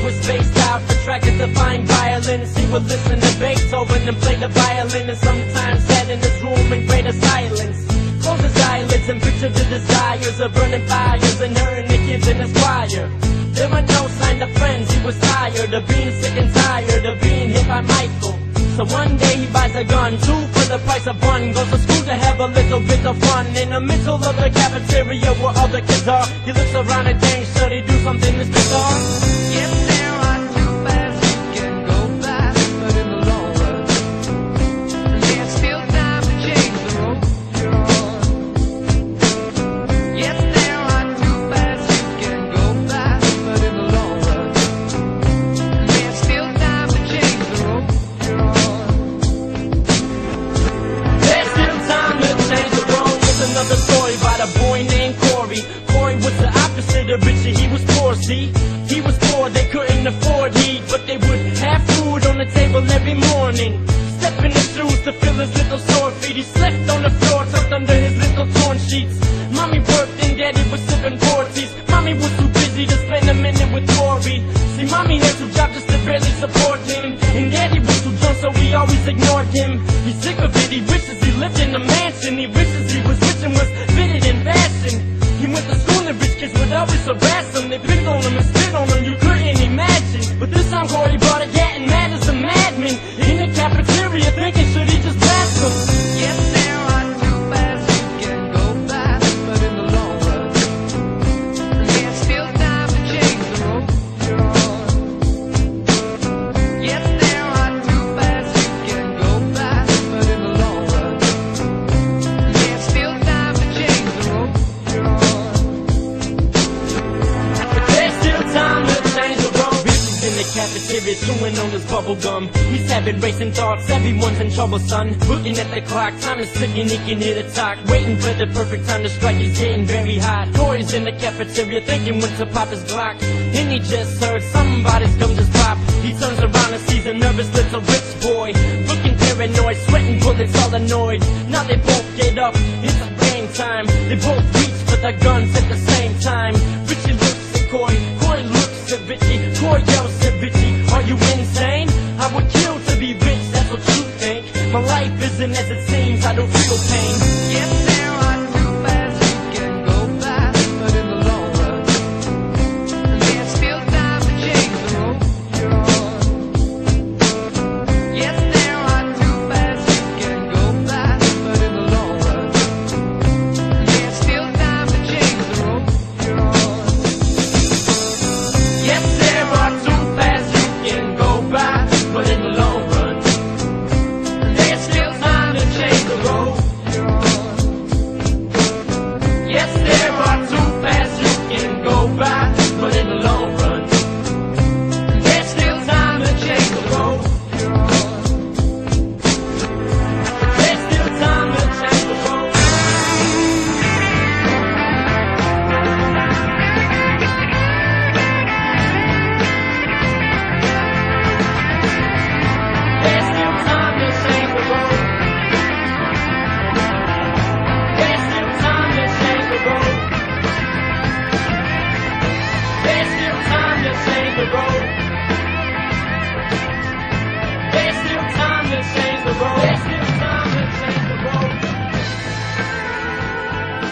was spaced out for trackers to find violence. He would listen to Beethoven and play the violin, and sometimes sat in his room in greater silence. Close his eyelids and picture the desires of burning fires and hurting the kids in his choir. There were no signs of friends, he was tired of being sick and tired of being hit by Michael. So one day he buys a gun, 2 for the price of 1. Goes to school to have a little bit of fun. In the middle of the cafeteria where other kids are, he looks around and thinks, should he do something this bizarre? Yes, there are too fast, you can go fast, but in the long run, there's still time to change the road you're on. Yes, there are too fast, you can go fast, but in the long run, there's still time to change the road you're on. There's still time to change the road. With another story about a boy named Corey. Corey was the opposite of Richie, he was poor, see? He was poor, they couldn't afford heat, but they would have food on the table every morning. Step in his shoes to fill his little sore feet. He slept on the floor, tucked under his little torn sheets. Mommy worked and daddy was sipping 40s. Mommy was too busy to spend a minute with Corey. See, mommy had 2 jobs just to barely support him, and daddy was too drunk so he always ignored him. He's sick of it, he wishes he lived in a mansion. He wishes he was rich and was fitted in fashion. He went to school and rich kids would always harass him. They picked on him and spit on him, you couldn't imagine. But this time Corey brought it, getting mad as a madman. In the cafeteria thinking, should he just blast him? Yes, there are too fast, you can go fast, but in the long run, there's still time to change the road you're on. Yes, there are too fast, you can go fast, but in the long run, there's still time to change the road you're on. There's still time to change the road. Bitches in the cafeteria chewing on his bubble gum. He's having racing thoughts, everyone's in trouble, son. Looking at the clock, time is ticking, he can hear the talk. Waiting for the perfect time to strike, he's getting very hot. Corey's in the cafeteria thinking when to pop his Glock. And he just heard somebody's gum just pop. He turns around and sees a nervous little rich boy, looking paranoid, sweating bullets, all annoyed. Now they both get up, it's game time. They both reach for their guns at the same time. Richie looks at Corey, Corey looks at Richie. Corey yells at Richie, are you insane? I would kill to be rich, that's what you think. My life isn't as it seems, I don't feel pain.